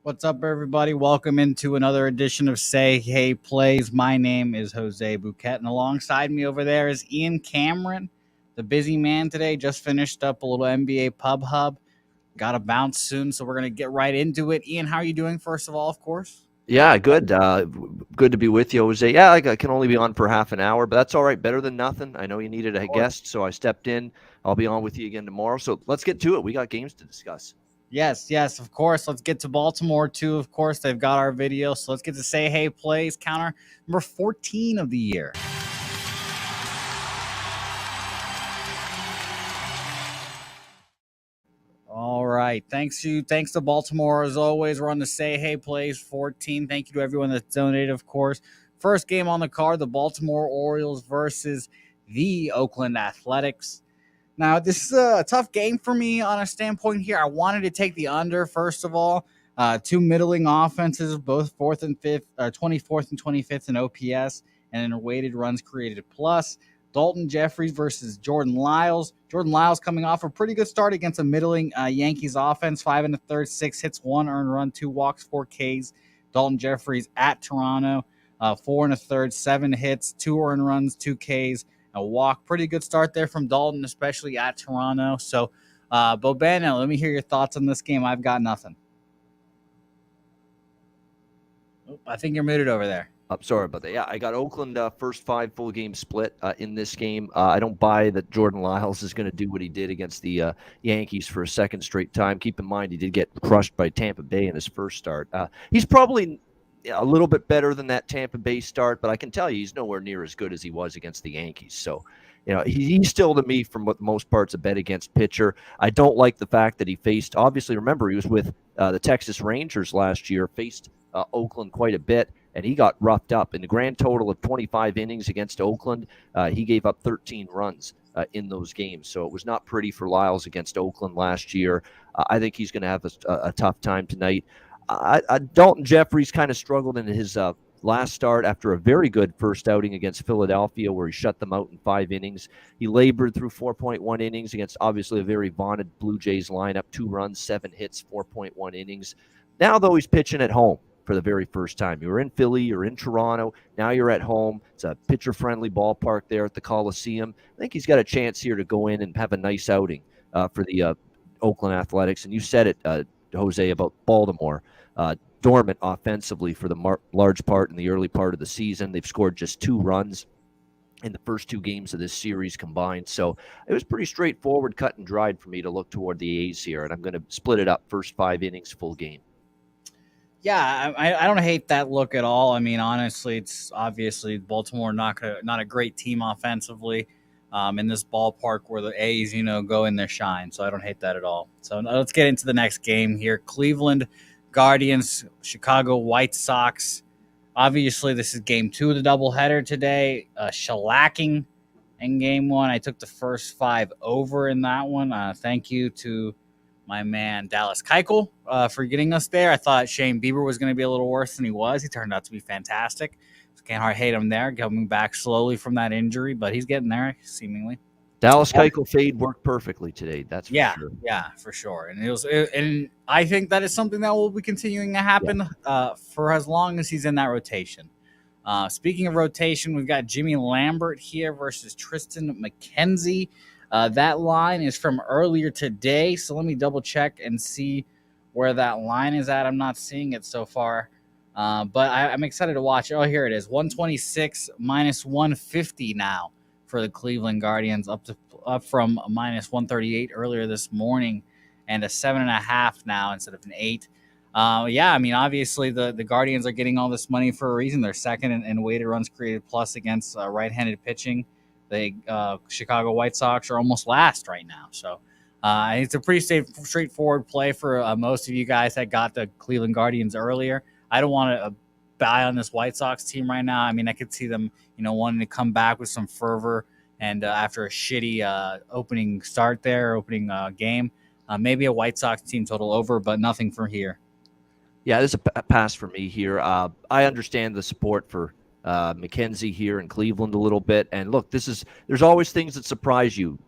What's up, everybody? Welcome into another edition of Say Hey Plays. My name is Jose Bouquett, and alongside me over there is Ian Cameron, the busy man today. Just finished up a little NBA Pub Hub. Got to bounce soon, so we're going to get right into it. Ian, how are you doing, first of all, of course? Yeah, good. Good to be with you, Jose. Yeah, I can only be on for half an hour, but that's all right. Better than nothing. I know you needed Of a course. guest, so I stepped in. I'll be on with you again tomorrow. So let's get to it. We got games to discuss. Yes, of course. Let's get to Baltimore, too. Of course, they've got our video, so let's get to Say Hey Plays, counter number 14 of the year. All right. Thanks to Baltimore as always. We're on the Say Hey Plays 14. Thank you to everyone that's donated, of course. First game on the card, the Baltimore Orioles versus the Oakland Athletics. Now, this is a tough game for me on a standpoint here. I wanted to take the under, first of all. Two middling offenses, both 24th and 25th in OPS, and in weighted runs created plus. Dalton Jeffries versus Jordan Lyles. Jordan Lyles coming off a pretty good start against a middling Yankees offense. 5 and a third, 6 hits, 1 earned run, 2 walks, 4 Ks. Dalton Jeffries at Toronto. 4 and a third, 7 hits, 2 earned runs, 2 Ks, a walk. Pretty good start there from Dalton, especially at Toronto. So, Bobano, let me hear your thoughts on this game. I've got nothing. I think you're muted over there. I'm sorry about that. Yeah, I got Oakland first 5 full game split in this game. I don't buy that Jordan Lyles is going to do what he did against the Yankees for a second straight time. Keep in mind, he did get crushed by Tampa Bay in his first start. He's probably a little bit better than that Tampa Bay start, but I can tell you he's nowhere near as good as he was against the Yankees. So, he's still to me, from what most parts, a bet against pitcher. I don't like the fact that he faced, obviously, remember, he was with the Texas Rangers last year, faced Oakland quite a bit, and he got roughed up. In the grand total of 25 innings against Oakland, he gave up 13 runs in those games. So it was not pretty for Lyles against Oakland last year. I think he's going to have a tough time tonight. Dalton Jeffries kind of struggled in his last start after a very good first outing against Philadelphia, where he shut them out in 5 innings. He labored through 4.1 innings against obviously a very vaunted Blue Jays lineup, 2 runs, 7 hits, 4.1 innings. Now, though, he's pitching at home for the very first time. You were in Philly, you're in Toronto, now you're at home. It's a pitcher-friendly ballpark there at the Coliseum. I think he's got a chance here to go in and have a nice outing for the Oakland Athletics. And you said it, Jose, about Baltimore. Dormant offensively for the large part in the early part of the season. They've scored just 2 runs in the first 2 games of this series combined. So it was pretty straightforward, cut and dried for me to look toward the A's here. And I'm going to split it up, first 5 innings, full game. Yeah, I don't hate that look at all. I mean, honestly, it's obviously Baltimore not a great team offensively in this ballpark where the A's, go in their shine. So I don't hate that at all. So let's get into the next game here. Cleveland Guardians, Chicago White Sox. Obviously, this is game 2 of the doubleheader today. Shellacking in game 1. I took the first 5 over in that one. Thank you to my man Dallas Keuchel for getting us there. I thought Shane Bieber was going to be a little worse than he was. He turned out to be fantastic. So can't hard hate him there, coming back slowly from that injury, but he's getting there, seemingly. Dallas Keuchel fade worked perfectly today. That's for sure. Yeah, for sure. And I think that is something that will be continuing to happen for as long as he's in that rotation. Speaking of rotation, we've got Jimmy Lambert here versus Tristan McKenzie. That line is from earlier today, so let me double check and see where that line is at. I'm not seeing it so far, but I'm excited to watch it. Oh, here it is, 126 minus 150 now for the Cleveland Guardians, up from minus 138 earlier this morning, and a 7.5 now instead of an 8. I mean, obviously the Guardians are getting all this money for a reason. They're second in weighted runs created plus against right-handed pitching. The Chicago White Sox are almost last right now. So it's a pretty straightforward play for most of you guys that got the Cleveland Guardians earlier. I don't want to buy on this White Sox team right now. I mean, I could see them, wanting to come back with some fervor. And after a shitty opening start there, opening game, maybe a White Sox team total over, but nothing from here. Yeah, this is a pass for me here. I understand the support for McKenzie here in Cleveland a little bit. And look, there's always things that surprise you,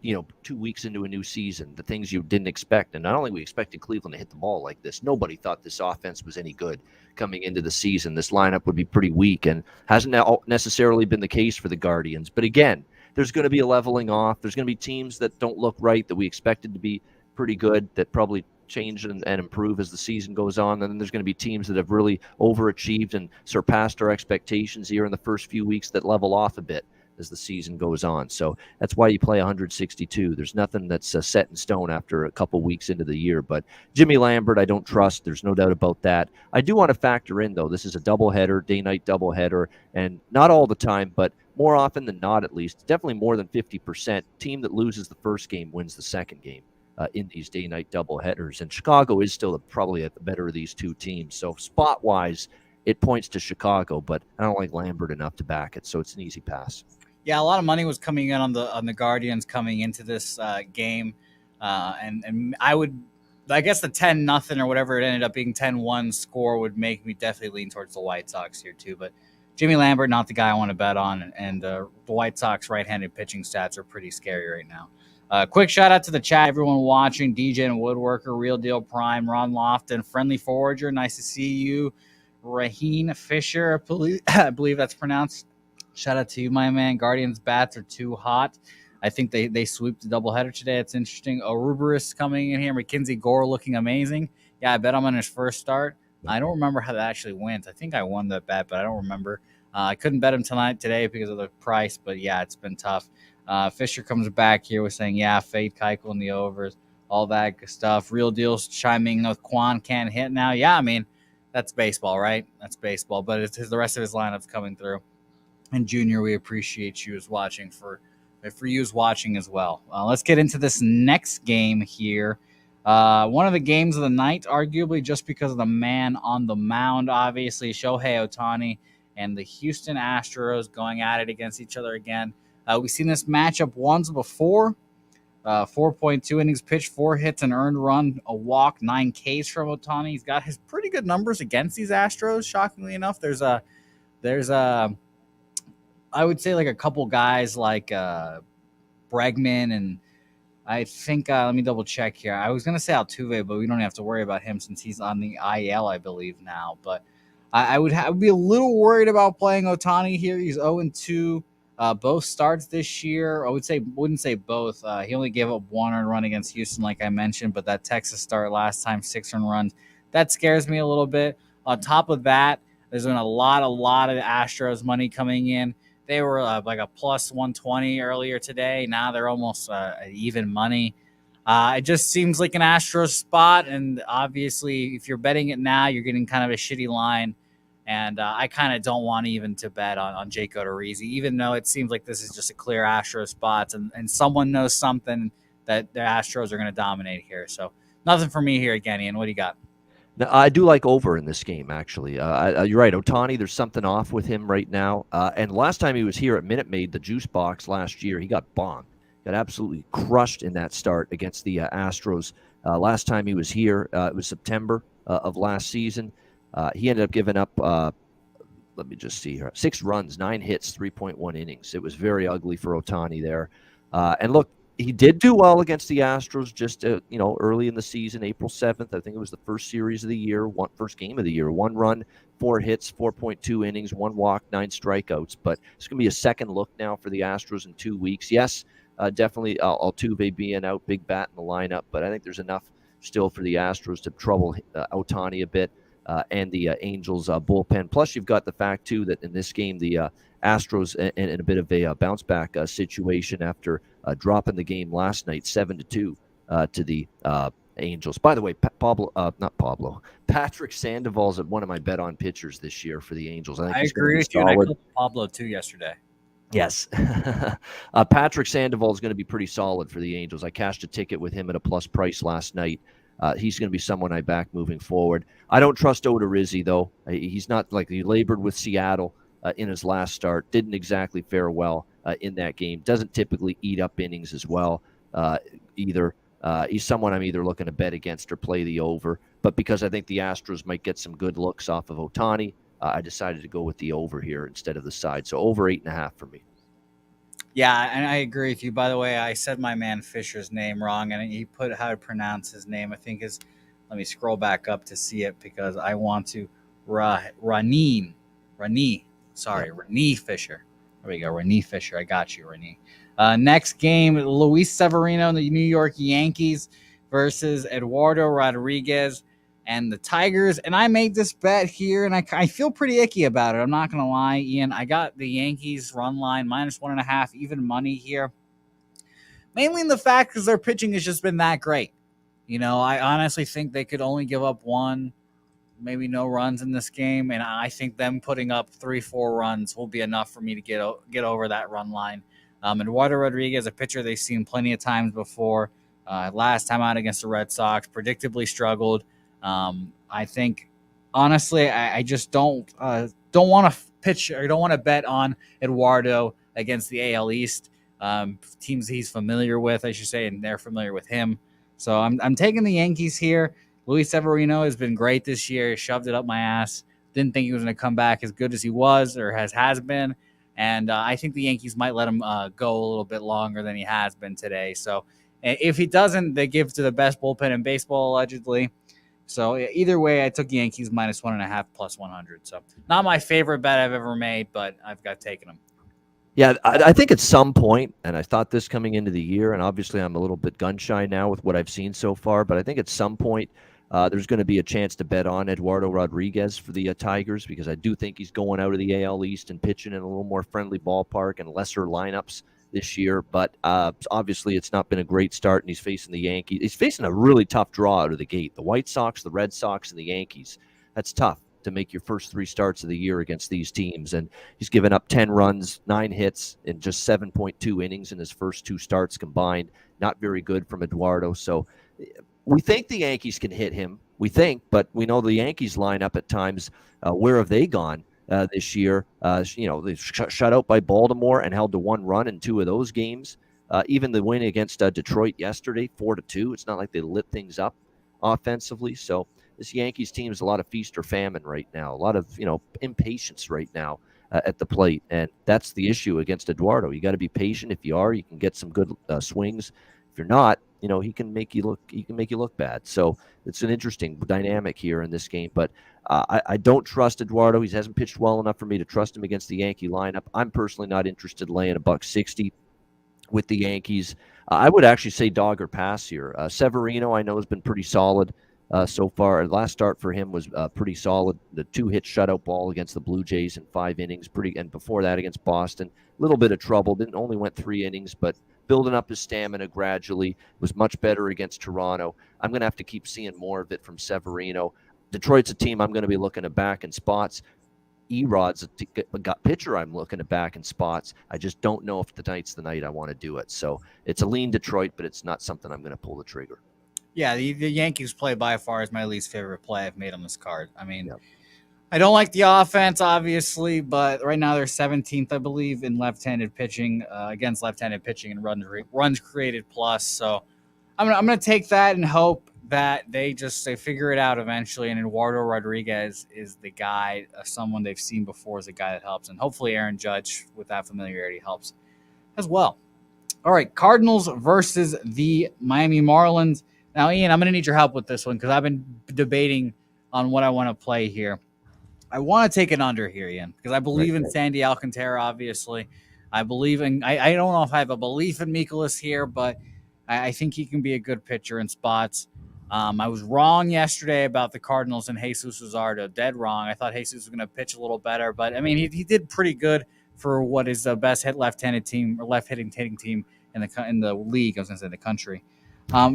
2 weeks into a new season, the things you didn't expect. And not only we expected Cleveland to hit the ball like this, nobody thought this offense was any good coming into the season. This lineup would be pretty weak, and hasn't necessarily been the case for the Guardians. But again, there's going to be a leveling off. There's going to be teams that don't look right that we expected to be pretty good that probably change and improve as the season goes on. And then there's going to be teams that have really overachieved and surpassed our expectations here in the first few weeks that level off a bit as the season goes on. So that's why you play 162. There's nothing that's set in stone after a couple weeks into the year. But Jimmy Lambert, I don't trust. There's no doubt about that. I do want to factor in, though, this is a doubleheader, day-night doubleheader, and not all the time, but more often than not, at least, definitely more than 50%. Team that loses the first game wins the second game in these day-night doubleheaders. And Chicago is still probably at the better of these two teams. So spot-wise, it points to Chicago, but I don't like Lambert enough to back it, so it's an easy pass. Yeah, a lot of money was coming in on the Guardians coming into this game, and I guess the 10-0 or whatever it ended up being 10-1 score would make me definitely lean towards the White Sox here too. But Jimmy Lambert, not the guy I want to bet on, and the White Sox right-handed pitching stats are pretty scary right now. Quick shout out to the chat, everyone watching, DJ and Woodworker, Real Deal Prime, Ron Lofton, Friendly Forager, nice to see you, Raheen Fisher, I believe that's pronounced. Shout out to you, my man. Guardians bats are too hot. I think they swept the doubleheader today. It's interesting. Oruberus coming in here. Mackenzie Gore looking amazing. Yeah, I bet him on his first start. I don't remember how that actually went. I think I won that bet, but I don't remember. I couldn't bet him today because of the price, but yeah, it's been tough. Fisher comes back here with saying, yeah, fade Keuchel in the overs, all that good stuff. Real Deal's chiming with Quan can't hit now. Yeah, I mean, that's baseball, right? That's baseball, but it's the rest of his lineup's coming through. And Junior, we appreciate you as watching for you as watching as well. Let's get into this next game here. One of the games of the night, arguably just because of the man on the mound, obviously, Shohei Ohtani and the Houston Astros going at it against each other again. We've seen this matchup once before. 4.2 innings pitched, 4 hits, an earned run, a walk, 9 Ks from Ohtani. He's got his pretty good numbers against these Astros, shockingly enough. There's a I would say like a couple guys like Bregman, and I think let me double check here. I was gonna say Altuve, but we don't have to worry about him since he's on the IL, I believe now. But I would be a little worried about playing Ohtani here. He's 0-2, both starts this year. Wouldn't say both. He only gave up 1 earned run against Houston, like I mentioned, but that Texas start last time, 6 earned runs. That scares me a little bit. On top of that, there's been a lot of Astros money coming in. They were like a plus 120 earlier today. Now they're almost even money. It just seems like an Astros spot. And obviously, if you're betting it now, you're getting kind of a shitty line. And I kind of don't want even to bet on Jake Odorizzi, even though it seems like this is just a clear Astros spot. And someone knows something that the Astros are going to dominate here. So nothing for me here again, Ian. What do you got? Now, I do like over in this game, actually. You're right. Ohtani, there's something off with him right now. And last time he was here at Minute Maid, the juice box last year, he got bombed. Got absolutely crushed in that start against the Astros. Last time he was here, it was September of last season. He ended up giving up, let me just see here, 6 runs, 9 hits, 3.1 innings. It was very ugly for Ohtani there. And look, he did do well against the Astros just early in the season, April 7th. I think it was the first series of the year, first game of the year. 1 run, 4 hits, 4.2 innings, 1 walk, 9 strikeouts. But it's going to be a second look now for the Astros in 2 weeks. Yes, definitely Altuve being out, big bat in the lineup. But I think there's enough still for the Astros to trouble Ohtani a bit and the Angels bullpen. Plus, you've got the fact, too, that in this game, the Astros in a bit of a bounce-back situation after dropping the game last night 7-2 to the Angels. By the way, Patrick Sandoval's one of my bet-on pitchers this year for the Angels. I agree with you, and I called Pablo, too, yesterday. Yes. Patrick Sandoval is going to be pretty solid for the Angels. I cashed a ticket with him at a plus price last night. He's going to be someone I back moving forward. I don't trust Odorizzi, though. He's not like he labored with Seattle in his last start. Didn't exactly fare well in that game. Doesn't typically eat up innings as well either. He's someone I'm either looking to bet against or play the over. But because I think the Astros might get some good looks off of Ohtani, I decided to go with the over here instead of the side. So over 8.5 for me. Yeah, and I agree with you. By the way, I said my man Fisher's name wrong, and he put how to pronounce his name. I think is. Let me scroll back up to see it because I want to. Raneen. Sorry, Yep. Ranee Fisher. There we go, Ranee Fisher. I got you, Ranee. Next game, Luis Severino and the New York Yankees versus Eduardo Rodriguez and the Tigers. And I made this bet here, and I feel pretty icky about it. I'm not going to lie, Ian. I got the Yankees run line -1.5, even money here. Mainly in the fact because their pitching has just been that great. I honestly think they could only give up one, maybe no runs in this game, and I think them putting up 3-4 runs will be enough for me to get over that run line. Eduardo Rodriguez, a pitcher they've seen plenty of times before. Last time out against the Red Sox, predictably struggled. I think, honestly, I just don't want to pitch or don't want to bet on Eduardo against the AL East teams he's familiar with, I should say, and they're familiar with him. So I'm taking the Yankees here. Luis Severino has been great this year. He shoved it up my ass. Didn't think he was going to come back as good as he was or has been. And I think the Yankees might let him go a little bit longer than he has been today. So if he doesn't, they give to the best bullpen in baseball, allegedly. So either way, I took the Yankees -1.5 +100. So not my favorite bet I've ever made, but I've got taken them. Yeah, I think at some point, and I thought this coming into the year, and obviously I'm a little bit gun shy now with what I've seen so far, but I think at some point there's going to be a chance to bet on Eduardo Rodriguez for the Tigers because I do think he's going out of the AL East and pitching in a little more friendly ballpark and lesser lineups this year. But obviously it's not been a great start, and he's facing the Yankees. He's facing a really tough draw out of the gate. The White Sox, the Red Sox, and the Yankees. That's tough to make your first 3 starts of the year against these teams. And he's given up 10 runs, 9 hits in just 7.2 innings in his first 2 starts combined. Not very good from Eduardo. So we think the Yankees can hit him. We think, but we know the Yankees lineup at times. Where have they gone this year? They've shut out by Baltimore and held to 1 run in 2 of those games. Even the win against Detroit yesterday, 4-2. It's not like they lit things up offensively. So this Yankees team is a lot of feast or famine right now, a lot of impatience right now at the plate, and that's the issue against Eduardo. You got to be patient. If you are, you can get some good swings. If you're not, he can make you look bad. So it's an interesting dynamic here in this game. But I don't trust Eduardo. He hasn't pitched well enough for me to trust him against the Yankee lineup. I'm personally not interested in laying $1.60 with the Yankees. I would actually say dog or pass here. Severino, I know, has been pretty solid so far. Last start for him was pretty solid. The 2-hit shutout ball against the Blue Jays in 5 innings, and before that against Boston, a little bit of trouble. Only went 3 innings, but building up his stamina gradually. Was much better against Toronto. I'm going to have to keep seeing more of it from Severino. Detroit's a team I'm going to be looking to back in spots. Erod's a pitcher I'm looking to back in spots. I just don't know if tonight's the night I want to do it. So it's a lean Detroit, but it's not something I'm going to pull the trigger. Yeah, the Yankees play by far is my least favorite play I've made on this card. I mean, yep. I don't like the offense, obviously, but right now they're 17th, I believe, in left-handed pitching against left-handed pitching and runs created plus. So I'm gonna take that and hope that they figure it out eventually. And Eduardo Rodriguez is the guy, someone they've seen before as a guy that helps, and hopefully Aaron Judge with that familiarity helps as well. All right, Cardinals versus the Miami Marlins. Now, Ian, I'm going to need your help with this one because I've been debating on what I want to play here. I want to take an under here, Ian, because I believe in Sandy Alcantara, obviously. I believe in – I don't know if I have a belief in Mikolas here, but I think he can be a good pitcher in spots. I was wrong yesterday about the Cardinals and Jesus Luzardo. Dead wrong. I thought Jesus was going to pitch a little better, but, I mean, he did pretty good for what is the best hit left-handed team or left-hitting team in the league. I was going to say the country.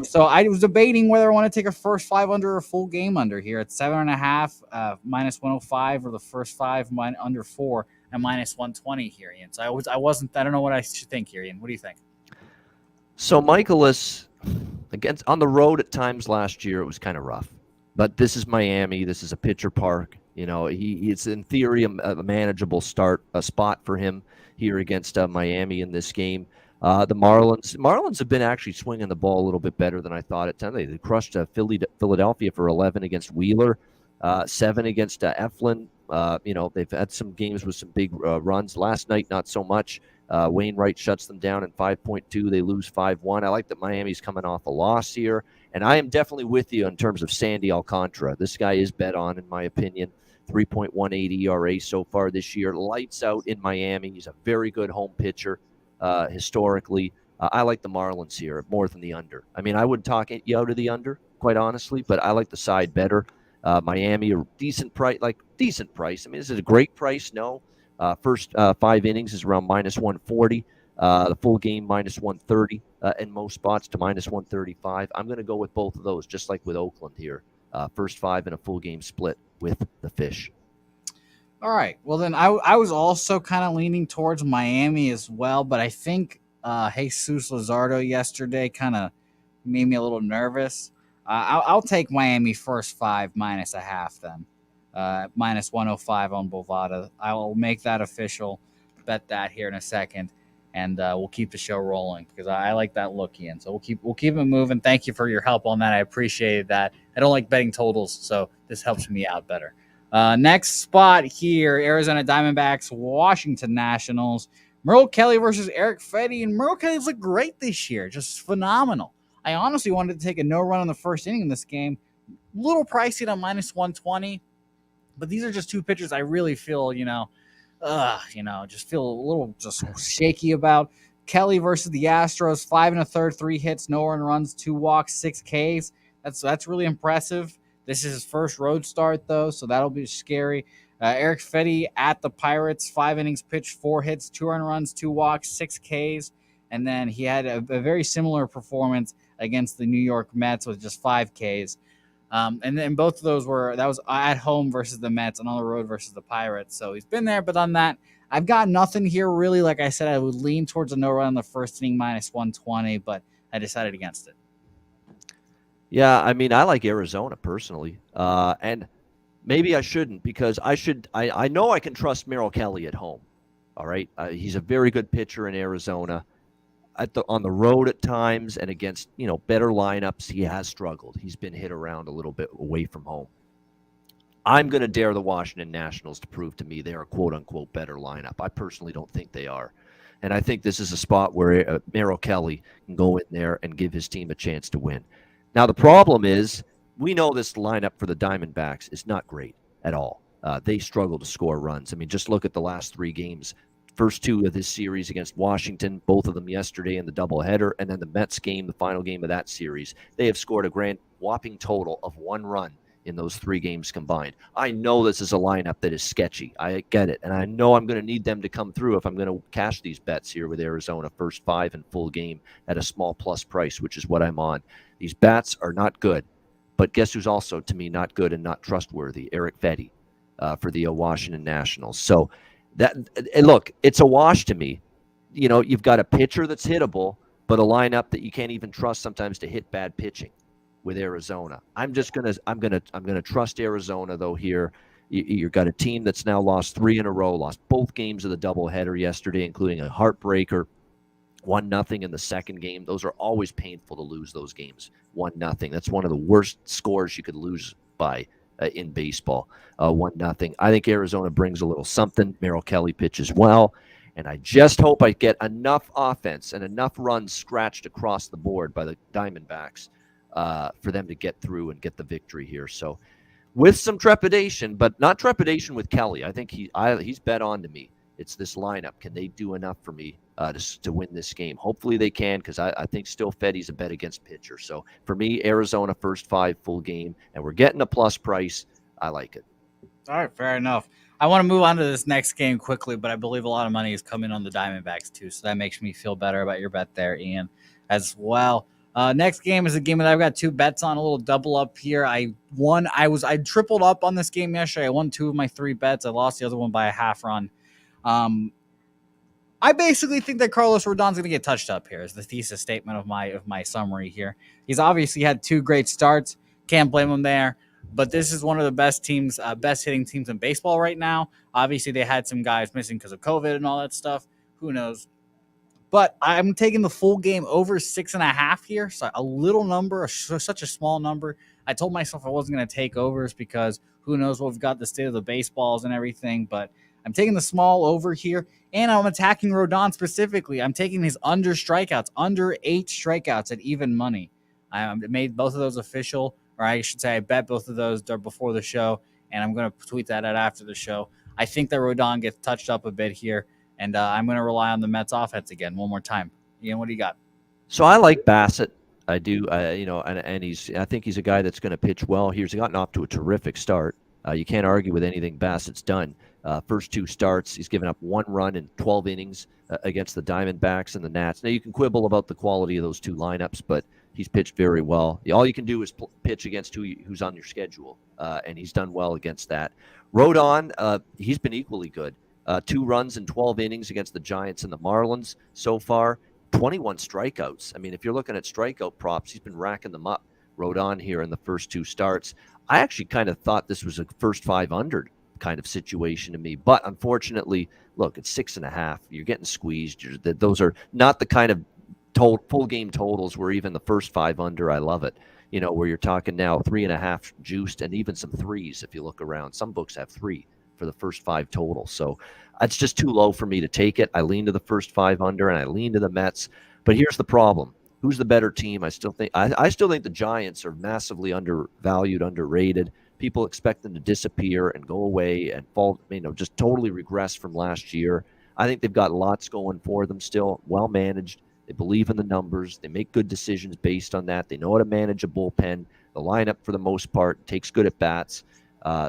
So I was debating whether I want to take a first 5 under or a full game under here at 7.5, -105, or the first 5 under 4 and -120 here, Ian. So I don't know what I should think here, Ian. What do you think? So Mikolas on the road at times last year, it was kind of rough, but this is Miami. This is a pitcher park. It's in theory a manageable spot for him here against Miami in this game. The Marlins have been actually swinging the ball a little bit better than I thought at 10. They crushed Philadelphia for 11 against Wheeler. 7 against Eflin. They've had some games with some big runs. Last night, not so much. Wainwright shuts them down in 5.2. They lose 5-1. I like that Miami's coming off a loss here. And I am definitely with you in terms of Sandy Alcantara. This guy is bet on, in my opinion. 3.18 ERA so far this year. Lights out in Miami. He's a very good home pitcher historically. I like the Marlins here more than the under. I mean, I would talk you out of the under, quite honestly, but I like the side better. Miami, a decent price. I mean, is it a great price? No. First 5 innings is around minus 140. The full game minus 130, and most spots to minus 135. I'm going to go with both of those, just like with Oakland here. First 5 in a full game split with the Fish. All right. Well, then I was also kind of leaning towards Miami as well, but I think Jesus Luzardo yesterday kind of made me a little nervous. I'll take Miami first 5 minus a half then. Minus 105 on Bovada. I will make that official. Bet that here in a second, and we'll keep the show rolling because I like that look in. So we'll keep it moving. Thank you for your help on that. I appreciated that. I don't like betting totals, so this helps me out better. Next spot here: Arizona Diamondbacks, Washington Nationals. Merrill Kelly versus Eric Fetty, and Merrill Kelly's looked great this year, just phenomenal. I honestly wanted to take a no run in the first inning in this game. Little pricey at minus 120. But these are just two pitchers I really feel, just feel a little just shaky about. Kelly versus the Astros, 5 1/3, 3 hits, no earned runs, 2 walks, 6 Ks. That's really impressive. This is his first road start, though, so that'll be scary. Eric Fetty at the Pirates, 5 innings pitched, 4 hits, 2 earned runs, 2 walks, 6 Ks. And then he had a very similar performance against the New York Mets with just 5 Ks. And then both of those that was at home versus the Mets and on the road versus the Pirates. So he's been there, but on that, I've got nothing here really. Like I said, I would lean towards a no run in the first inning minus 120, but I decided against it. Yeah, I mean, I like Arizona personally, and maybe I shouldn't because I know I can trust Merrill Kelly at home. All right, he's a very good pitcher in Arizona. On the road at times and against better lineups, he has struggled. He's been hit around a little bit away from home. I'm going to dare the Washington Nationals to prove to me they are a quote-unquote better lineup. I personally don't think they are. And I think this is a spot where Merrill Kelly can go in there and give his team a chance to win. Now, the problem is we know this lineup for the Diamondbacks is not great at all. They struggle to score runs. I mean, just look at the last 3 games. First 2 of this series against Washington, both of them yesterday in the doubleheader, and then the Mets game, the final game of that series. They have scored a grand whopping total of 1 run in those 3 games combined. I know this is a lineup that is sketchy. I get it, and I know I'm going to need them to come through if I'm going to cash these bets here with Arizona first 5 in full game at a small plus price, which is what I'm on. These bats are not good, but guess who's also, to me, not good and not trustworthy? Eric Fetty for the Washington Nationals. So, look, it's a wash to me. You've got a pitcher that's hittable, but a lineup that you can't even trust sometimes to hit bad pitching with Arizona. I'm gonna trust Arizona though here. You've got a team that's now lost 3 in a row, lost both games of the doubleheader yesterday, including a heartbreaker. 1-0 in the second game. Those are always painful to lose those games. 1-0. That's one of the worst scores you could lose by in baseball. 1-0. I think Arizona brings a little something. Merrill Kelly pitches well, and I just hope I get enough offense and enough runs scratched across the board by the Diamondbacks for them to get through and get the victory here. So with some trepidation, but not trepidation with Kelly. I think he's bet on to me. It's this lineup. Can they do enough for me to win this game? Hopefully they can, because I think still Fetty's a bet against pitcher. So for me, Arizona first 5 full game, and we're getting a plus price. I like it. All right, fair enough. I want to move on to this next game quickly, but I believe a lot of money is coming on the Diamondbacks too, so that makes me feel better about your bet there, Ian, as well. Next game is a game that I've got 2 bets on, a little double up here. I tripled up on this game yesterday. I won 2 of my 3 bets. I lost the other one by a half run. I basically think that Carlos Rodon's going to get touched up here is the thesis statement of my summary here. He's obviously had 2 great starts. Can't blame him there. But this is one of the best teams, best hitting teams in baseball right now. Obviously, they had some guys missing because of COVID and all that stuff. Who knows? But I'm taking the full game over 6.5 here. So a little number, such a small number. I told myself I wasn't going to take overs because who knows what we've got the state of the baseballs and everything, but I'm taking the small over here, and I'm attacking Rodon specifically. I'm taking his under strikeouts, under 8 strikeouts at even money. I made both of those official, or I should say I bet both of those before the show, and I'm going to tweet that out after the show. I think that Rodon gets touched up a bit here, and I'm going to rely on the Mets offense again one more time. Ian, what do you got? So I like Bassett. I do, and I think he's a guy that's going to pitch well. He's gotten off to a terrific start. You can't argue with anything Bassett's done. First 2 starts, he's given up 1 run in 12 innings against the Diamondbacks and the Nats. Now, you can quibble about the quality of those 2 lineups, but he's pitched very well. All you can do is pitch against who's on your schedule, and he's done well against that. Rodon, he's been equally good. 2 runs in 12 innings against the Giants and the Marlins so far. 21 strikeouts. I mean, if you're looking at strikeout props, he's been racking them up. Rodon here in the first 2 starts. I actually kind of thought this was a first 5 under kind of situation to me, but unfortunately, look, it's 6.5. You're getting squeezed. Those are not the kind of full game totals where even the first 5 under. I love it. Where you're talking now 3.5 juiced, and even some 3s. If you look around, some books have 3 for the first 5 total. So it's just too low for me to take it. I lean to the first 5 under, and I lean to the Mets. But here's the problem: who's the better team? I still think the Giants are massively undervalued, underrated. People expect them to disappear and go away and fall, just totally regress from last year. I think they've got lots going for them still, well managed. They believe in the numbers. They make good decisions based on that. They know how to manage a bullpen. The lineup, for the most part, takes good at bats.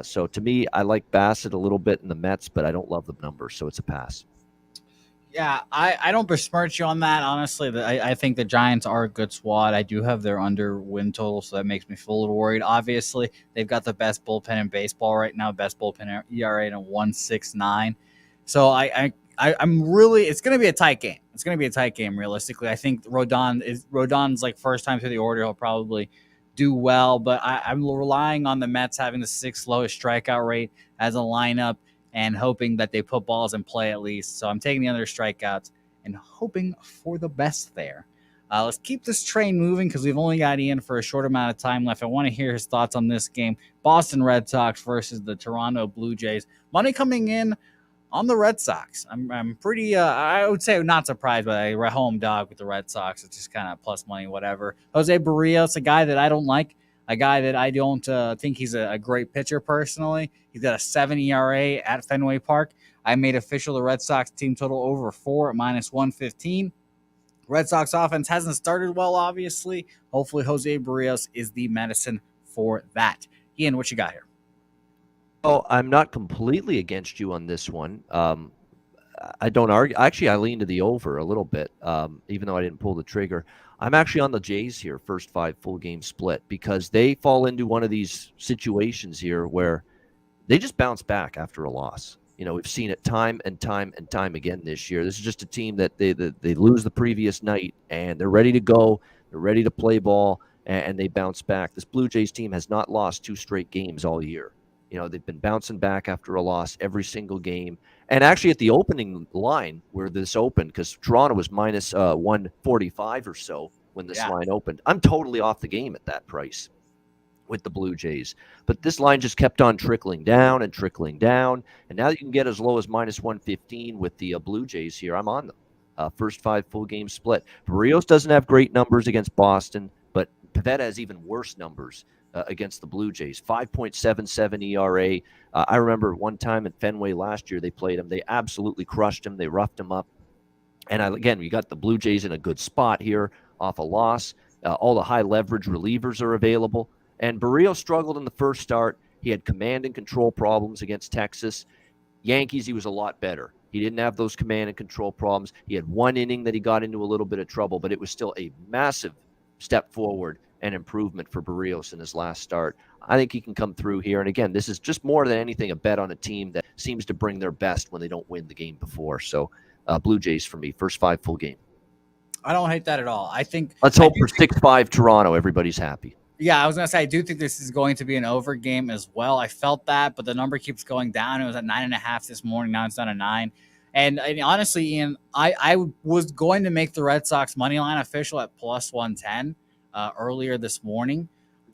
So to me, I like Bassett a little bit in the Mets, but I don't love the numbers, so it's a pass. Yeah, I don't besmirch you on that. Honestly, I think the Giants are a good squad. I do have their under win total, so that makes me feel a little worried. Obviously, they've got the best bullpen in baseball right now, best bullpen ERA at 1.69. So I'm really, it's going to be a tight game. It's going to be a tight game, realistically. I think Rodon's like first time through the order. He'll probably do well, but I'm relying on the Mets having the 6th lowest strikeout rate as a lineup and hoping that they put balls in play at least. So I'm taking the under strikeouts and hoping for the best there. Let's keep this train moving because we've only got Ian for a short amount of time left. I want to hear his thoughts on this game. Boston Red Sox versus the Toronto Blue Jays. Money coming in on the Red Sox. I'm pretty, I would say not surprised by a home dog with the Red Sox. It's just kind of plus money, whatever. Jose Barrios, a guy that I don't like. A guy that I don't think he's a great pitcher personally. He's got a 7 ERA at Fenway Park. I made official the Red Sox team total over 4 at -115. Red Sox offense hasn't started well, obviously. Hopefully Jose Barrios is the medicine for that. Ian, what you got here? Oh, I'm not completely against you on this one. I don't argue. Actually, I lean to the over a little bit, even though I didn't pull the trigger. I'm actually on the Jays here, first 5 full game split, because they fall into one of these situations here where they just bounce back after a loss. We've seen it time and time and time again this year. This is just a team that they lose the previous night and they're ready to go. They're ready to play ball and they bounce back. This Blue Jays team has not lost 2 straight games all year. They've been bouncing back after a loss every single game. And actually at the opening line where this opened, because Toronto was minus 145 or so when this line opened, I'm totally off the game at that price with the Blue Jays. But this line just kept on trickling down. And now you can get as low as minus 115 with the Blue Jays here. I'm on them. First 5 full game split. Barrios doesn't have great numbers against Boston, but Pivetta has even worse numbers against the Blue Jays. 5.77 ERA. I remember one time at Fenway last year they played him. They absolutely crushed him. They roughed him up. And again, we got the Blue Jays in a good spot here off a loss. All the high leverage relievers are available. And Barrios struggled in the first start. He had command and control problems against Texas. Yankees, he was a lot better. He didn't have those command and control problems. He had 1 inning that he got into a little bit of trouble, but it was still a massive step forward and improvement for Barrios in his last start. I think he can come through here. And again, this is just more than anything a bet on a team that seems to bring their best when they don't win the game before. So Blue Jays for me, first 5 full game. I don't hate that at all. I think let's hope for 6-5 Toronto. Everybody's happy. Yeah, I was going to say, I do think this is going to be an over game as well. I felt that, but the number keeps going down. It was at 9.5 this morning. Now it's down to 9. And honestly, Ian, I was going to make the Red Sox money line official at plus 110 earlier this morning.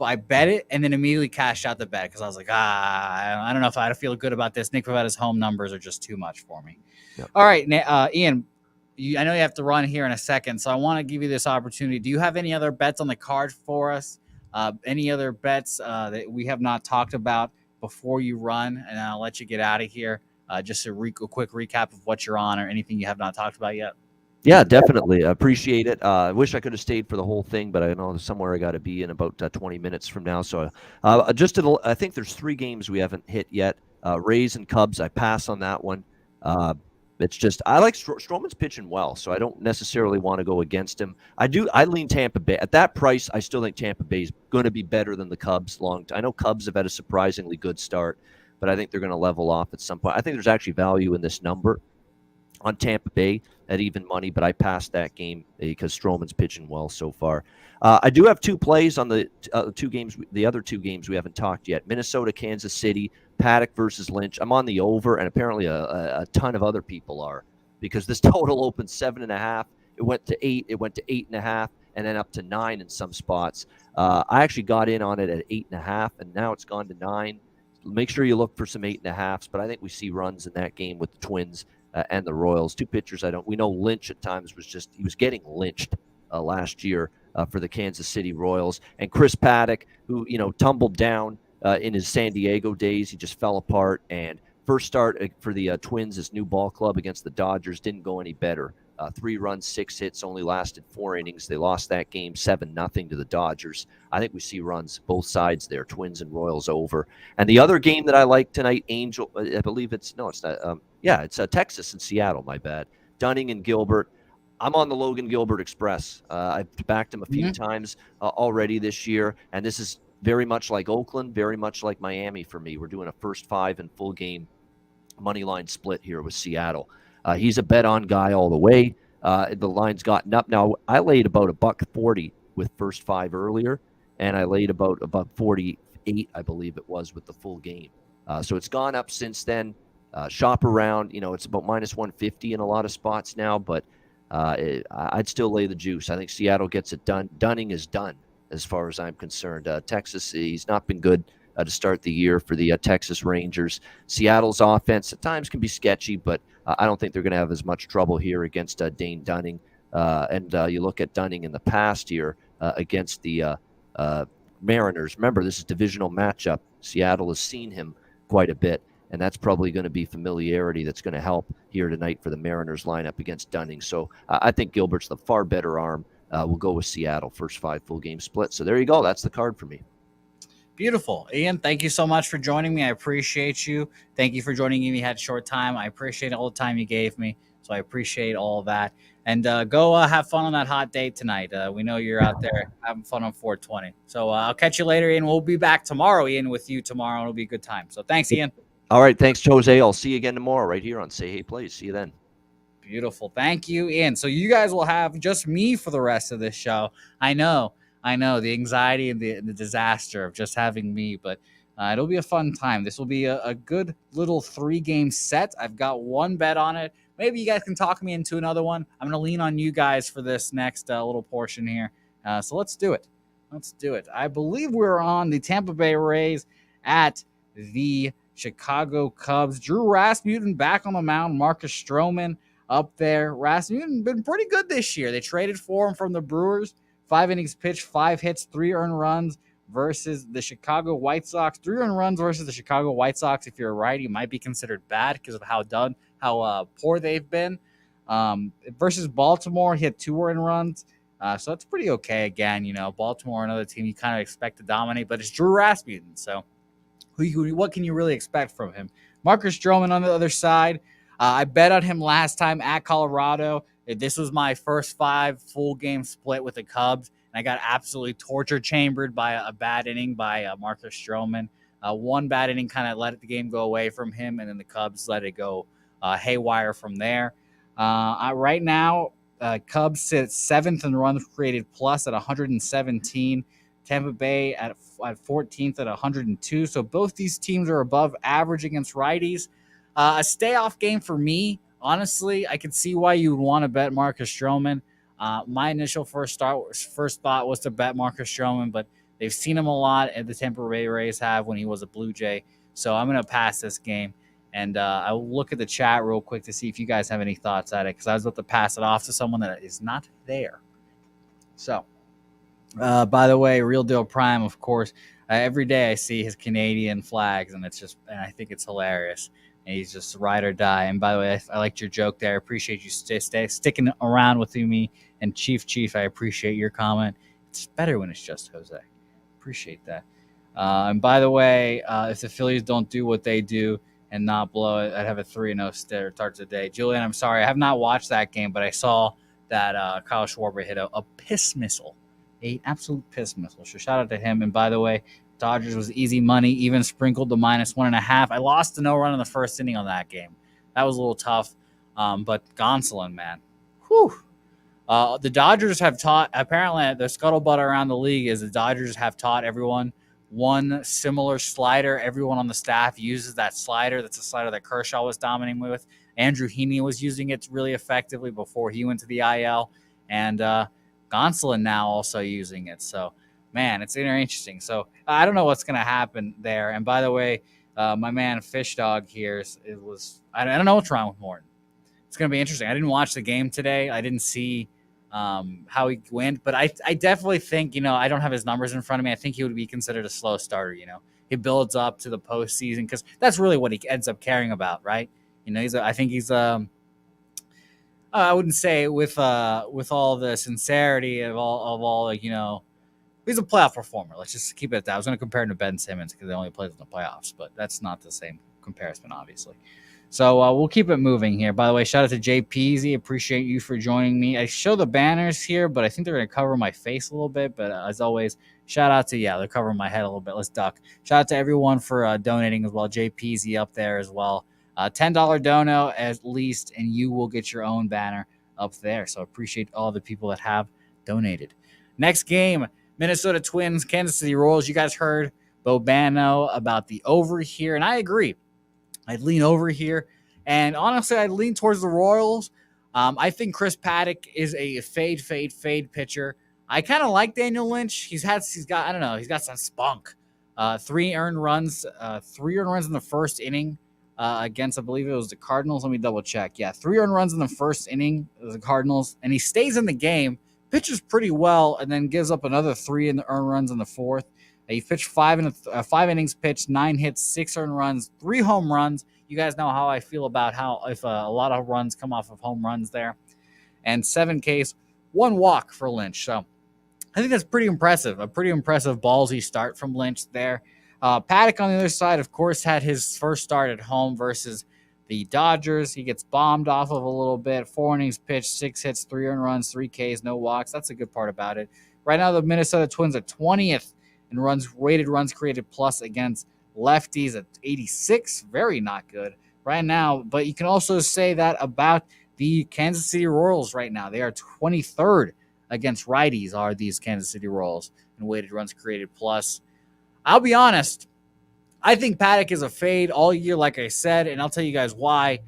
but I bet it and then immediately cashed out the bet because I was like, I don't know if I feel good about this. Nick Pavetta's home numbers are just too much for me. Yep. All right, Ian, I know you have to run here in a second, so I want to give you this opportunity. Do you have any other bets on the card for us? Any other bets that we have not talked about before you run? And I'll let you get out of here. Just a quick recap of what you're on or anything you have not talked about yet. Yeah, definitely. I appreciate it. I wish I could have stayed for the whole thing, but I know somewhere I got to be in about 20 minutes from now. So I think there's 3 games we haven't hit yet. Rays and Cubs, I pass on that one. It's just I like Stroman's pitching well, so I don't necessarily want to go against him. I lean Tampa Bay. At that price, I still think Tampa Bay is going to be better than the Cubs. I know Cubs have had a surprisingly good start, but I think they're going to level off at some point. I think there's actually value in this number on Tampa Bay at even money, but I passed that game because Stroman's pitching well so far. I do have 2 plays on the other 2 games we haven't talked yet. Minnesota, Kansas City, Paddock versus Lynch. I'm on the over, and apparently a ton of other people are, because this total opened 7.5. It went to 8. It went to 8.5, and then up to 9 in some spots. I actually got in on it at 8.5, and now it's gone to 9. Make sure you look for some 8.5s, but I think we see runs in that game with the Twins and the Royals. 2 pitchers we know Lynch at times he was getting lynched last year for the Kansas City Royals. And Chris Paddock, who, tumbled down in his San Diego days. He just fell apart. And first start for the Twins, his new ball club against the Dodgers, didn't go any better. 3 runs, 6 hits, only lasted 4 innings. They lost that game 7-0 to the Dodgers. I think we see runs both sides there, Twins and Royals over. And the other game that I like tonight, I believe it's not. It's Texas and Seattle, my bad. Dunning and Gilbert. I'm on the Logan Gilbert Express. I've backed him a few times already this year, and this is very much like Oakland, very much like Miami for me. We're doing a first 5 and full game money line split here with Seattle. He's a bet-on guy all the way. The line's gotten up. Now, I laid about $1.40 with first 5 earlier, and I laid about $1.48, I believe it was, with the full game. So it's gone up since then. Shop around. It's about -150 in a lot of spots now, but I'd still lay the juice. I think Seattle gets it done. Dunning is done as far as I'm concerned. Texas, he's not been good to start the year for the Texas Rangers. Seattle's offense at times can be sketchy, but I don't think they're going to have as much trouble here against Dane Dunning. And you look at Dunning in the past year against the Mariners. Remember, this is a divisional matchup. Seattle has seen him quite a bit, and that's probably going to be familiarity that's going to help here tonight for the Mariners lineup against Dunning. So I think Gilbert's the far better arm. We'll go with Seattle, first 5 full game split. So there you go. That's the card for me. Beautiful. Ian, thank you so much for joining me. I appreciate you. Thank you for joining me. You had a short time. I appreciate all the time you gave me. So I appreciate all of that. And go have fun on that hot date tonight. We know you're out there having fun on 420. So I'll catch you later, Ian. We'll be back tomorrow, Ian, with you tomorrow. It'll be a good time. So thanks, Ian. All right. Thanks, Jose. I'll see you again tomorrow right here on Say Hey Plays. See you then. Beautiful. Thank you, Ian. So you guys will have just me for the rest of this show. I know the anxiety and the disaster of just having me, but it'll be a fun time. This will be a good little 3-game set. I've got 1 bet on it. Maybe you guys can talk me into another one. I'm going to lean on you guys for this next little portion here. So let's do it. I believe we're on the Tampa Bay Rays at the Chicago Cubs. Drew Rasmussen back on the mound. Marcus Stroman up there. Rasmussen been pretty good this year. They traded for him from the Brewers. 5 innings pitched, 5 hits, 3 earned runs versus the Chicago White Sox. 3 earned runs versus the Chicago White Sox. If you're a righty, might be considered bad because of how poor they've been. Versus Baltimore, he had 2 earned runs. So that's pretty okay. Again, Baltimore, another team you kind of expect to dominate, but it's Drew Rasmussen. So what can you really expect from him? Marcus Stroman on the other side. I bet on him last time at Colorado. This was my first 5 full game split with the Cubs, and I got absolutely torture chambered by a bad inning by Marcus Stroman. 1 bad inning kind of let the game go away from him, and then the Cubs let it go haywire from there. Right now, Cubs sit 7th in runs created plus at 117. Tampa Bay at 14th at 102. So both these teams are above average against righties. A stay-off game for me. Honestly, I could see why you would want to bet Marcus Stroman. My initial first thought was to bet Marcus Stroman, but They've seen him a lot, and the Tampa Bay Rays have when he was a Blue Jay. So I'm going to pass this game. And I'll look at the chat real quick to see if you guys have any thoughts on it, because I was about to pass it off to someone that is not there. So, by the way, Real Deal Prime, of course, every day I see his Canadian flags, and I think it's hilarious. And he's just ride or die. And by the way, I liked your joke there. I appreciate you sticking around with me. And Chief, I appreciate your comment. It's better when it's just Jose. Appreciate that. And by the way, if the Phillies don't do what they do and not blow it, I'd have a 3-0 start today. Julian, I'm sorry. I have not watched that game, but I saw that Kyle Schwarber hit a piss missile, an absolute piss missile. So shout out to him. And by the way, Dodgers was easy money, even sprinkled the -1.5. I lost the no run in the first inning on that game. That was a little tough. But Gonsolin, man. Whew. The Dodgers have taught, apparently the scuttlebutt around the league is the Dodgers have taught everyone one similar slider. Everyone on the staff uses that slider. That's a slider that Kershaw was dominating with. Andrew Heaney was using it really effectively before he went to the IL. And Gonsolin now also using it. So, man, it's interesting. So, I don't know what's going to happen there. And by the way, my man Fish Dog here, I don't know what's wrong with Morton. It's going to be interesting. I didn't watch the game today. I didn't see how he went, but I definitely think, I don't have his numbers in front of me. I think he would be considered a slow starter. He builds up to the postseason because that's really what he ends up caring about, right? I wouldn't say with all the sincerity of all he's a playoff performer. Let's just keep it at that. I was going to compare him to Ben Simmons because they only plays in the playoffs, but that's not the same comparison, obviously. So we'll keep it moving here. By the way, shout out to Jay Peasy. Appreciate you for joining me. I show the banners here, but I think they're going to cover my face a little bit. But as always, shout out to, they're covering my head a little bit. Let's duck. Shout out to everyone for donating as well. Jay Peasy up there as well. $10 dono at least, and you will get your own banner up there. So appreciate all the people that have donated. Next game, Minnesota Twins, Kansas City Royals. You guys heard Bobano about the over here, and I agree. I'd lean over here. And honestly, I'd lean towards the Royals. I think Chris Paddock is a fade pitcher. I kind of like Daniel Lynch. He's got some spunk. 3 earned runs in the first inning against, I believe it was the Cardinals. Let me double check. Yeah, 3 earned runs in the first inning of the Cardinals, and he stays in the game, pitches pretty well, and then gives up another 3 in the earned runs in the fourth. He pitched 5 innings pitched, 9 hits, 6 earned runs, 3 home runs. You guys know how I feel about if a lot of runs come off of home runs there. And 7 Ks, 1 walk for Lynch. So I think that's pretty impressive. A pretty impressive ballsy start from Lynch there. Paddock on the other side, of course, had his first start at home versus the Dodgers. He gets bombed off of a little bit. 4 innings pitched, 6 hits, 3 earned runs, 3 Ks, no walks. That's a good part about it. Right now, the Minnesota Twins are 20th in weighted runs created plus against lefties at 86. Very not good right now. But you can also say that about the Kansas City Royals right now. They are 23rd against righties, are these Kansas City Royals, in weighted runs created plus. I'll be honest. I think Paddock is a fade all year, like I said, and I'll tell you guys why.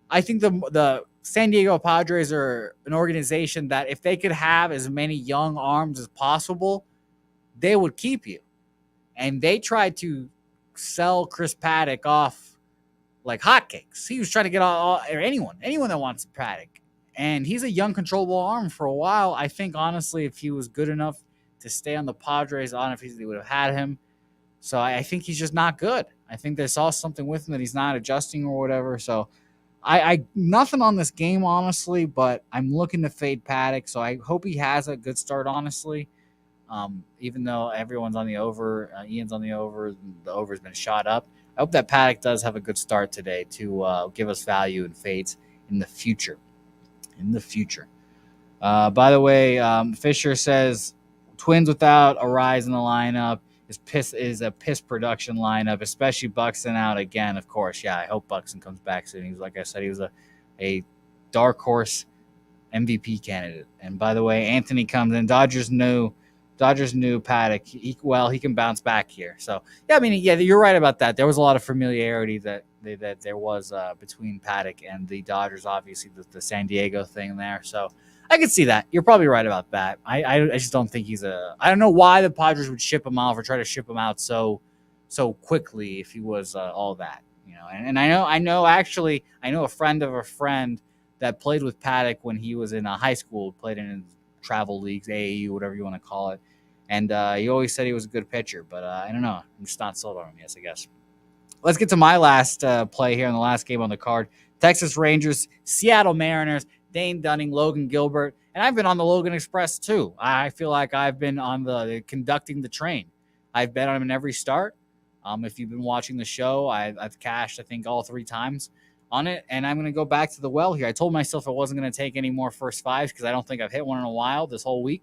I think the San Diego Padres are an organization that if they could have as many young arms as possible, they would keep you. And they tried to sell Chris Paddock off like hotcakes. He was trying to get anyone that wants Paddock. And he's a young, controllable arm for a while. I think, honestly, if he was good enough to stay on the Padres, they would have had him. So I think he's just not good. I think they saw something with him that he's not adjusting or whatever. So I nothing on this game, honestly, but I'm looking to fade Paddock. So I hope he has a good start, honestly. Even though everyone's on the over, Ian's on the over's been shot up. I hope that Paddock does have a good start today to give us value and fades in the future. By the way, Fisher says Twins without a rise in the lineup is a piss production lineup, especially Buxton out again. Of course, I hope Buxton comes back soon. He's like I said, he was a dark horse MVP candidate. And by the way, Anthony comes in. Dodgers knew Paddock. He can bounce back here. So you're right about that. There was a lot of familiarity that there was between Paddock and the Dodgers. Obviously, the San Diego thing there. So I can see that. You're probably right about that. I just don't think he's a. I don't know why the Padres would ship him out or try to ship him out so quickly if he was all that. And I know actually I know a friend of a friend that played with Paddock when he was in high school, played in travel leagues, AAU, whatever you want to call it, and he always said he was a good pitcher. But I don't know. I'm just not sold on him yet, I guess. Let's get to my last play here in the last game on the card. Texas Rangers, Seattle Mariners, Dane Dunning, Logan Gilbert. And I've been on the Logan Express too. I feel like I've been on the conducting the train. I've bet on him in every start. If you've been watching the show, I've cashed, I think, all 3 times on it. And I'm going to go back to the well here. I told myself I wasn't going to take any more first fives because I don't think I've hit one in a while this whole week.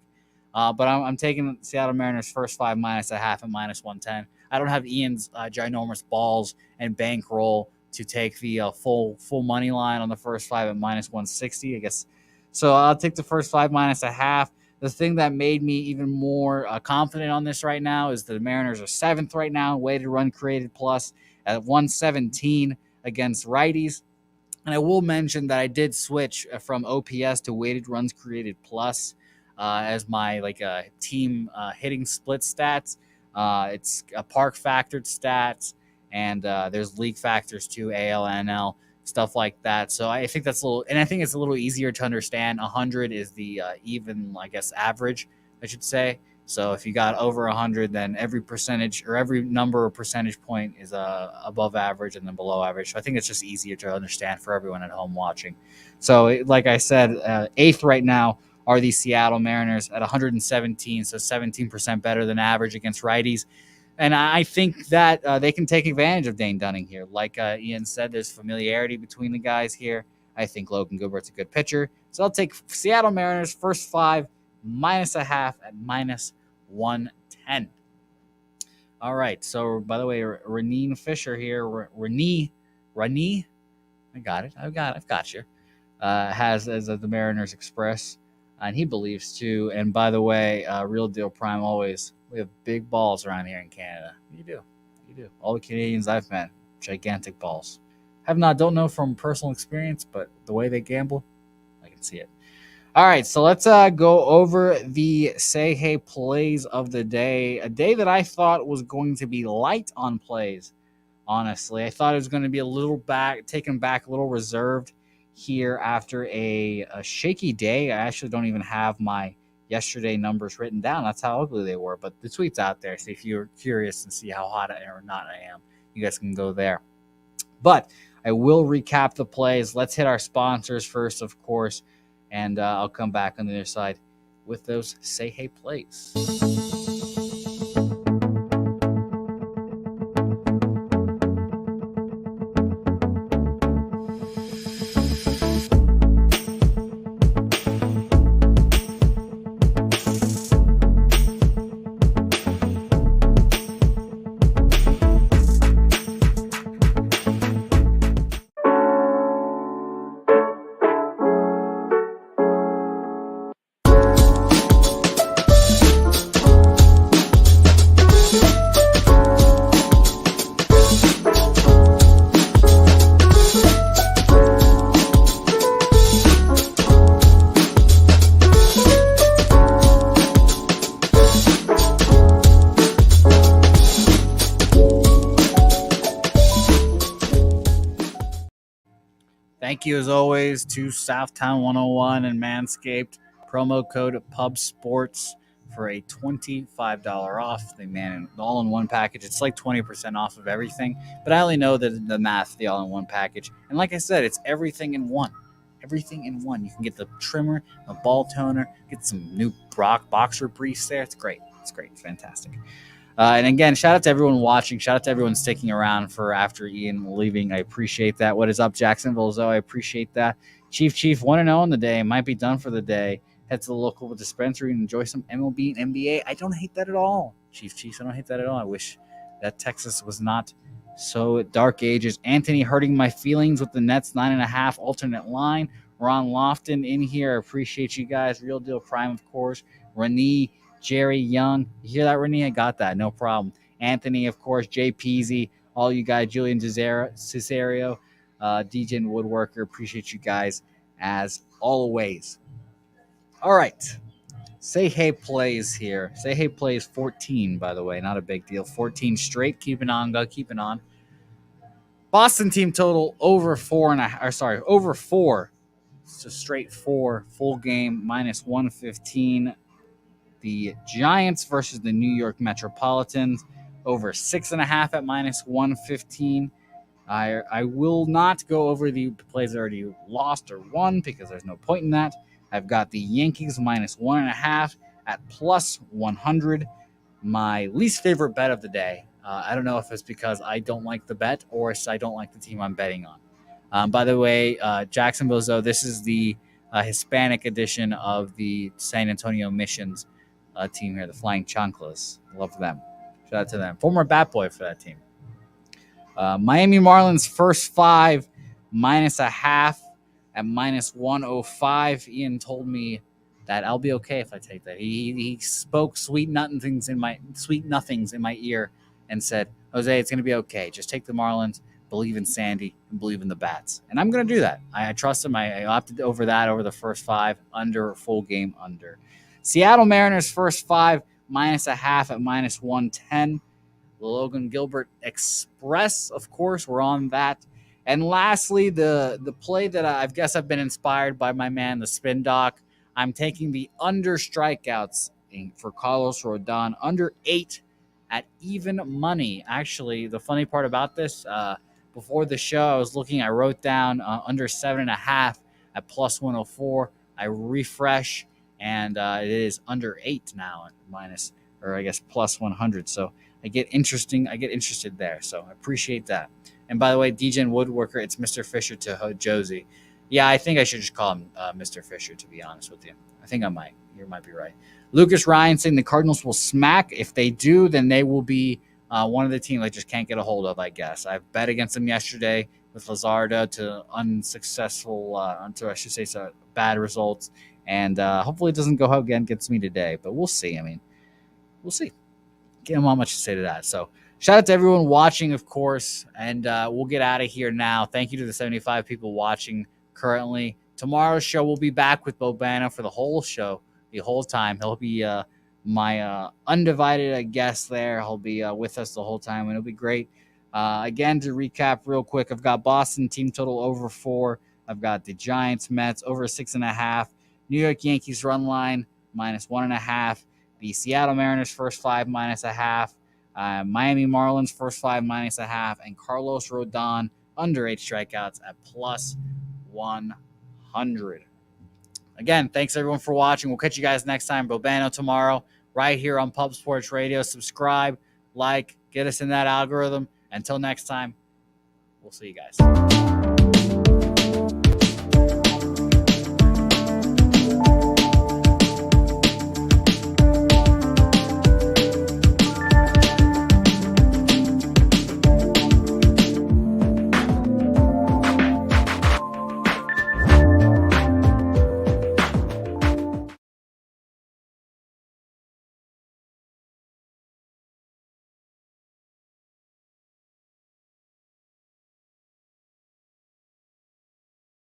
But I'm taking Seattle Mariners first 5 minus a half and minus 110. I don't have Ian's ginormous balls and bankroll to take the full money line on the first 5 at minus 160, I guess. So I'll take the first 5 minus a half. The thing that made me even more confident on this right now is the Mariners are 7th right now, weighted run created plus at 117 against righties. And I will mention that I did switch from OPS to weighted runs created plus as my team hitting split stats. It's a park factored stats, and there's league factors too, AL, NL, stuff like that. So I think that's I think it's a little easier to understand. 100 is the even, I guess, average, I should say. So if you got over 100, then every percentage or every number or percentage point is above average and then below average. So I think it's just easier to understand for everyone at home watching. So like I said, 8th right now are the Seattle Mariners at 117, so 17% better than average against righties. And I think that they can take advantage of Dane Dunning here. Like Ian said, there's familiarity between the guys here. I think Logan Gilbert's a good pitcher. So I'll take Seattle Mariners first 5 minus a half at minus 110. All right. So, by the way, Reneen Fisher here, Renee, I got it. I've got you. Has as the Mariners Express. And he believes too. And by the way, Real Deal Prime always, we have big balls around here in Canada. You do. All the Canadians I've met, gigantic balls. Don't know from personal experience, but the way they gamble, I can see it. All right, so let's go over the Say Hey plays of the day. A day that I thought was going to be light on plays, honestly. I thought it was going to be a little taken back, a little reserved here after a shaky day. I actually don't even have my yesterday numbers written down. That's how ugly they were. But the tweet's out there, so if you're curious and see how hot or not I am, you guys can go there. But I will recap the plays. Let's hit our sponsors first, of course. And I'll come back on the other side with those Say Hey plays. Thank you, as always, to Southtown 101 and Manscaped. Promo code PUBSPORTS for a $25 off. The all-in-one package. It's like 20% off of everything, but I only know the math, the all-in-one package. And like I said, it's everything in one. Everything in one. You can get the trimmer, a ball toner, get some new boxer briefs there. It's great. It's fantastic. And again, shout out to everyone watching. Shout out to everyone sticking around for after Ian leaving. I appreciate that. What is up, Jacksonville? Zoe, I appreciate that. Chief 1-0 on the day. Might be done for the day. Head to the local dispensary and enjoy some MLB and NBA. I don't hate that at all. Chiefs, I don't hate that at all. I wish that Texas was not so dark ages. Anthony hurting my feelings with the Nets 9.5 alternate line. Ron Lofton in here. I appreciate you guys. Real Deal Prime, of course. Renee, Jerry Young. You hear that, Renee? I got that. No problem. Anthony, of course. Jay Peasy. All you guys. Julian Cesario. DJ and Woodworker. Appreciate you guys as always. All right. Say Hey plays here. Say Hey plays 14, by the way. Not a big deal. 14 straight. Keeping on. Keeping on. Boston team total over 4.5. Or sorry, over 4. It's a straight 4. Full game minus 115. The Giants versus the New York Metropolitans over 6.5 at minus 115. I will not go over the plays that already lost or won because there's no point in that. I've got the Yankees minus 1.5 at plus 100. My least favorite bet of the day. I don't know if it's because I don't like the bet or if I don't like the team I'm betting on. By the way, Jacksonville, though, this is the Hispanic edition of the San Antonio Missions team here, the Flying Chanclas. Love them. Shout out to them. Former bat boy for that team. Miami Marlins first 5 minus a half at minus 105. Ian told me that I'll be okay if I take that. He spoke sweet nothings in my ear and said, Jose, it's going to be okay. Just take the Marlins, believe in Sandy, and believe in the bats. And I'm going to do that. I trust him. I opted over that over the first 5 under, full game under. Seattle Mariners first 5 minus a half at minus 110. The Logan Gilbert Express, of course, we're on that. And lastly, the play that I've been inspired by my man, the Spin Doc. I'm taking the under strikeouts for Carlos Rodon, under 8 at even money. Actually, the funny part about this, before the show, I wrote down under 7.5 at plus 104. I refresh, and it is under 8 now at plus 100. So I get interested there. So I appreciate that. And by the way, DJ Woodworker, it's Mr. Fisher to Josie. Yeah, I think I should just call him Mr. Fisher, to be honest with you. I think I might. You might be right. Lucas Ryan saying the Cardinals will smack. If they do, then they will be one of the teams I just can't get a hold of, I guess. I've bet against them yesterday with Lazardo to bad results. And hopefully it doesn't go again against me today. But we'll see. We'll see. Can't have much to say to that. So shout out to everyone watching, of course, and we'll get out of here now. Thank you to the 75 people watching currently. Tomorrow's show, we'll be back with Bobano for the whole show, the whole time. He'll be my undivided guest there. He'll be with us the whole time, and it'll be great. Again, to recap real quick, I've got Boston team total over 4. I've got the Giants, Mets over 6.5. New York Yankees run line minus 1.5. The Seattle Mariners first 5 minus a half. Miami Marlins first 5 minus a half. And Carlos Rodon under 8 strikeouts at plus 100. Again, thanks everyone for watching. We'll catch you guys next time. Bobano tomorrow, right here on Pub Sports Radio. Subscribe, like, get us in that algorithm. Until next time, we'll see you guys.